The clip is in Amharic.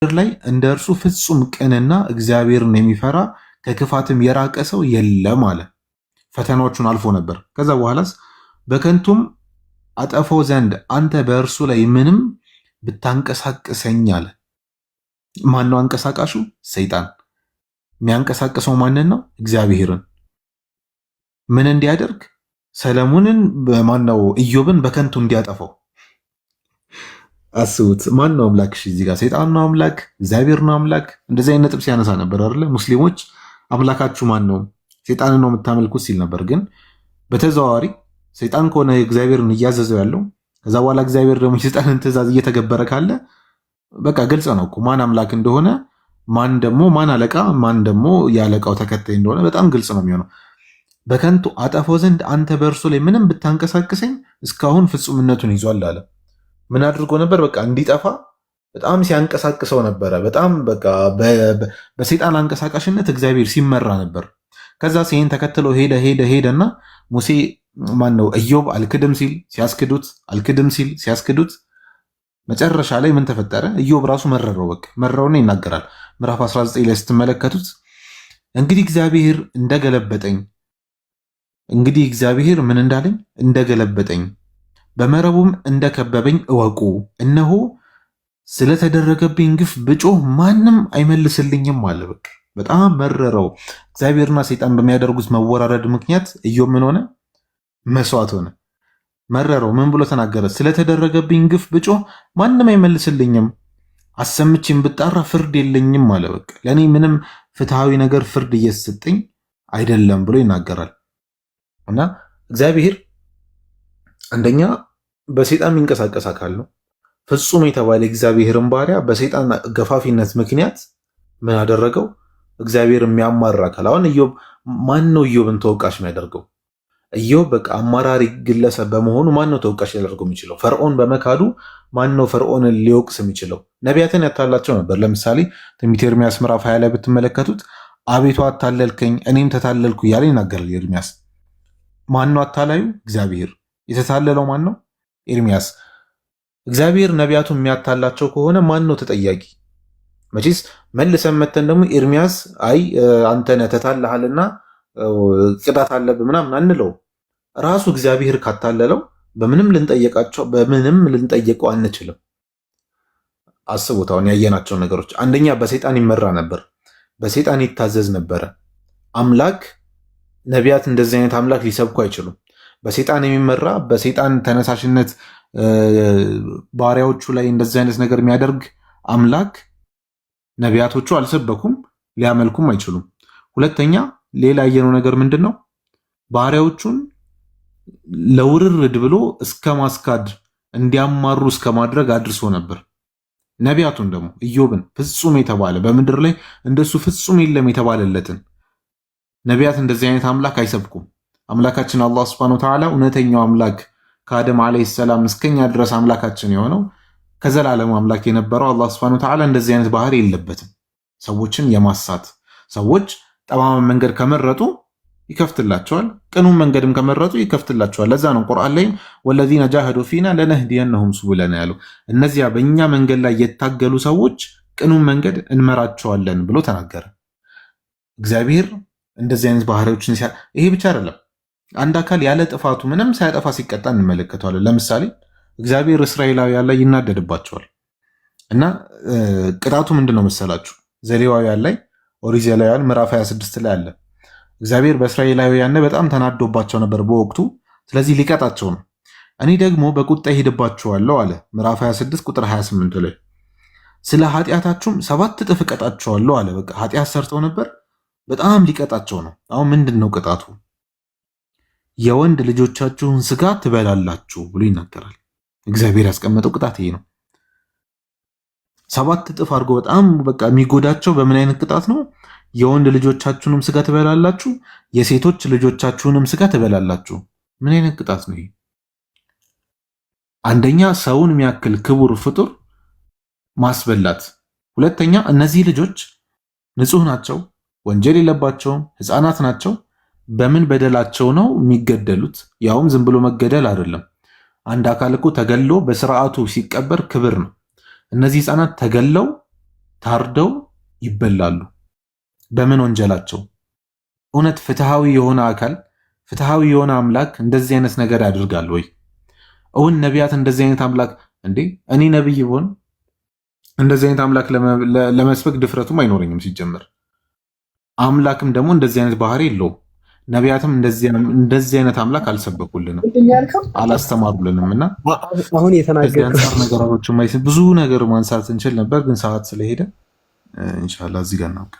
ላይ እንደ እርሱ ፍጹም ቅንና እግዚአብሔርን የሚፈራ ከክፋትም የራቀ ሰው የለም አለ። ፈተናዎቹን አልፎ ነበር። ከዛ በኋላስ በከንቱም አጠፋው ዘንድ አንተ በእርሱ ላይ ምንም ብታንቀሳቅሰኝ አለ። ማን ነው አንቀሳቃሹ? ሰይጣን። የሚያንቀሳቅሰው ማንን ነው? እግዚአብሔርን። ምን እንዲያደርግ? ሰለሞንን ማነው ኢዮብን በከንቱ እንዲያጠፋው። አስቡት። ማን ነው አምላክሽ? እዚህ ጋር ሰይጣን ነው አምላክ? እግዚአብሔር ነው አምላክ? እንደዚህ አይነት ነጥብ ሲያነሳ ነበር አይደለ? ሙስሊሞች አምላካችሁ ማን ነው? ሰይጣንን ነው የምታመልኩት ሲል ነበር። ግን በተዘዋዋሪ ሰይጣን ከሆነ እግዚአብሔርን እያዘዘው ያለው ከዛ በኋላ እግዚአብሔር ደግሞ የሰይጣንን ትእዛዝ እየተገበረ ካለ በቃ ግልጽ ነው እኮ ማን አምላክ እንደሆነ፣ ማን አለቃ፣ ማን ደግሞ የአለቃው ተከታይ እንደሆነ በጣም ግልጽ ነው የሚሆነው። በከንቱ አጠፋው ዘንድ አንተ በእርሱ ላይ ምንም ብታንቀሳቅሰኝ እስካሁን ፍጹምነቱን ይዟል አለ። ምን አድርጎ ነበር? በቃ እንዲጠፋ በጣም ሲያንቀሳቅሰው ነበረ። በጣም በቃ በሰይጣን አንቀሳቃሽነት እግዚአብሔር ሲመራ ነበር። ከዛ ይህን ተከትሎ ሄደና ሙሴ ማነው ኢዮብ አልክድም ሲል ሲያስክዱት፣ አልክድም ሲል ሲያስክዱት፣ መጨረሻ ላይ ምን ተፈጠረ? ኢዮብ ራሱ መረረው። በቃ መረረውና ይናገራል። ምዕራፍ 19 ላይ ስትመለከቱት እንግዲህ እግዚአብሔር እንደገለበጠኝ፣ እንግዲህ እግዚአብሔር ምን እንዳለኝ እንደገለበጠኝ፣ በመረቡም እንደከበበኝ እወቁ። እነሆ ስለተደረገብኝ ግፍ ብጮህ ማንም አይመልስልኝም አለ። በቃ በጣም መረረው። እግዚአብሔርና ሰይጣን በሚያደርጉት መወራረድ ምክንያት ኢዮብ ምን ሆነ? መስዋዕት ሆነ። መረረው። ምን ብሎ ተናገረ? ስለተደረገብኝ ግፍ ብጮህ ማንም አይመልስልኝም፣ አሰምቼም ብጣራ ፍርድ የለኝም አለ። በቃ ለእኔ ምንም ፍትሃዊ ነገር ፍርድ እየሰጠኝ አይደለም ብሎ ይናገራል። እና እግዚአብሔር አንደኛ በሰይጣን የሚንቀሳቀስ አካል ነው። ፍጹም የተባለ እግዚአብሔርን ባሪያ በሰይጣን ገፋፊነት ምክንያት ምን አደረገው? እግዚአብሔር የሚያማራ አካል። አሁን ኢዮብ ማን ነው ኢዮብን ተወቃሽ የሚያደርገው? ኢዮብ በቃ አማራሪ ግለሰብ በመሆኑ ማን ነው ተወቃሽ ሊያደርገው የሚችለው? ፈርዖን በመካዱ ማን ነው ፈርዖንን ሊወቅስ የሚችለው? ነቢያትን ያታላቸው ነበር። ለምሳሌ ትንቢተ ኤርምያስ ምዕራፍ 20 ላይ ብትመለከቱት አቤቱ አታለልከኝ እኔም ተታለልኩ እያለ ይናገራል ኤርምያስ። ማን ነው አታላዩ? እግዚአብሔር። የተታለለው ማን ነው? ኤርምያስ። እግዚአብሔር ነቢያቱን የሚያታላቸው ከሆነ ማን ነው ተጠያቂ? መቼስ መልሰን መተን ደግሞ ኤርምያስ አይ አንተ ነህ ተታለሃልና ቅጣት አለብህ ምናምን አንለው። ራሱ እግዚአብሔር ካታለለው በምንም ልንጠየቀው አንችልም። አስቡት አሁን ያየናቸው ነገሮች። አንደኛ በሰይጣን ይመራ ነበር፣ በሰይጣን ይታዘዝ ነበረ። አምላክ ነቢያት እንደዚህ አይነት አምላክ ሊሰብኩ አይችሉም። በሰይጣን የሚመራ በሰይጣን ተነሳሽነት ባሪያዎቹ ላይ እንደዚህ አይነት ነገር የሚያደርግ አምላክ ነቢያቶቹ አልሰበኩም፣ ሊያመልኩም አይችሉም። ሁለተኛ ሌላ ያየነው ነገር ምንድን ነው? ባሪያዎቹን ለውርርድ ብሎ እስከ ማስካድ እንዲያማሩ እስከ ማድረግ አድርሶ ነበር። ነቢያቱን ደግሞ ኢዮብን ፍጹም የተባለ በምድር ላይ እንደሱ ፍጹም የለም የተባለለትን ነቢያት እንደዚህ አይነት አምላክ አይሰብኩም። አምላካችን አላህ ሱብሓነሁ ወተዓላ እውነተኛው አምላክ ከአደም ዓለይሂ ሰላም እስከኛ ድረስ አምላካችን የሆነው ከዘላለም አምላክ የነበረው አላህ ሱብሓነሁ ወተዓላ እንደዚህ አይነት ባህሪ የለበትም። ሰዎችን የማሳት ሰዎች ጠማማ መንገድ ከመረጡ ይከፍትላቸዋል፣ ቅኑን መንገድም ከመረጡ ይከፍትላቸዋል። ለዛ ነው ቁርአን ላይም ወለዚነ ጃሃዱ ፊና ለነህዲየነሁም ሱቡለና ያለው። እነዚያ በእኛ መንገድ ላይ የታገሉ ሰዎች ቅኑን መንገድ እንመራቸዋለን ብሎ ተናገረ። እግዚአብሔር እንደዚህ አይነት ባህሪዎችን ይሄ ብቻ አይደለም። አንድ አካል ያለ ጥፋቱ ምንም ሳያጠፋ ሲቀጣ እንመለከተዋለን። ለምሳሌ እግዚአብሔር እስራኤላውያን ላይ ይናደድባቸዋል እና ቅጣቱ ምንድን ነው መሰላችሁ? ዘሌዋውያን ላይ ኦሪት ዘሌዋውያን ምዕራፍ 26 ላይ አለ። እግዚአብሔር በእስራኤላውያን በጣም ተናዶባቸው ነበር በወቅቱ። ስለዚህ ሊቀጣቸው ነው። እኔ ደግሞ በቁጣ ይሄድባቸዋለሁ አለ ምዕራፍ 26 ቁጥር 28 ላይ። ስለ ኃጢአታችሁም 7 እጥፍ እቀጣቸዋለሁ አለ። በቃ ኃጢአት ሰርተው ነበር፣ በጣም ሊቀጣቸው ነው። አሁን ምንድን ነው ቅጣቱ? የወንድ ልጆቻችሁን ስጋ ትበላላችሁ ብሎ ይናገራል። እግዚአብሔር ያስቀመጠው ቅጣት ይሄ ነው። 7 እጥፍ አድርጎ በጣም በቃ የሚጎዳቸው በምን አይነት ቅጣት ነው? የወንድ ልጆቻችሁንም ስጋ ትበላላችሁ፣ የሴቶች ልጆቻችሁንም ስጋ ትበላላችሁ። ምን አይነት ቅጣት ነው ይሄ? አንደኛ ሰውን የሚያክል ክቡር ፍጡር ማስበላት፣ ሁለተኛ እነዚህ ልጆች ንጹህ ናቸው፣ ወንጀል የለባቸውም፣ ሕፃናት ናቸው። በምን በደላቸው ነው የሚገደሉት? ያውም ዝም ብሎ መገደል አይደለም። አንድ አካል እኮ ተገሎ በስርዓቱ ሲቀበር ክብር ነው። እነዚህ ሕፃናት ተገለው ታርደው ይበላሉ። በምን ወንጀላቸው? እውነት ፍትሃዊ የሆነ አካል ፍትሃዊ የሆነ አምላክ እንደዚህ አይነት ነገር ያደርጋል ወይ? እውን ነቢያት እንደዚህ አይነት አምላክ እንዴ? እኔ ነብይ ብሆን እንደዚህ አይነት አምላክ ለመስበክ ድፍረቱም አይኖረኝም ሲጀምር። አምላክም ደግሞ እንደዚህ አይነት ባህሪ የለውም። ነቢያትም እንደዚህ አይነት አምላክ አልሰበኩልንም፣ አላስተማሩልንም። እና አሁን የተናገርከው ነገሮችን ብዙ ነገር ማንሳት እንችል ነበር፣ ግን ሰዓት ስለሄደ ኢንሻአላህ እዚህ ጋር እናውቅ።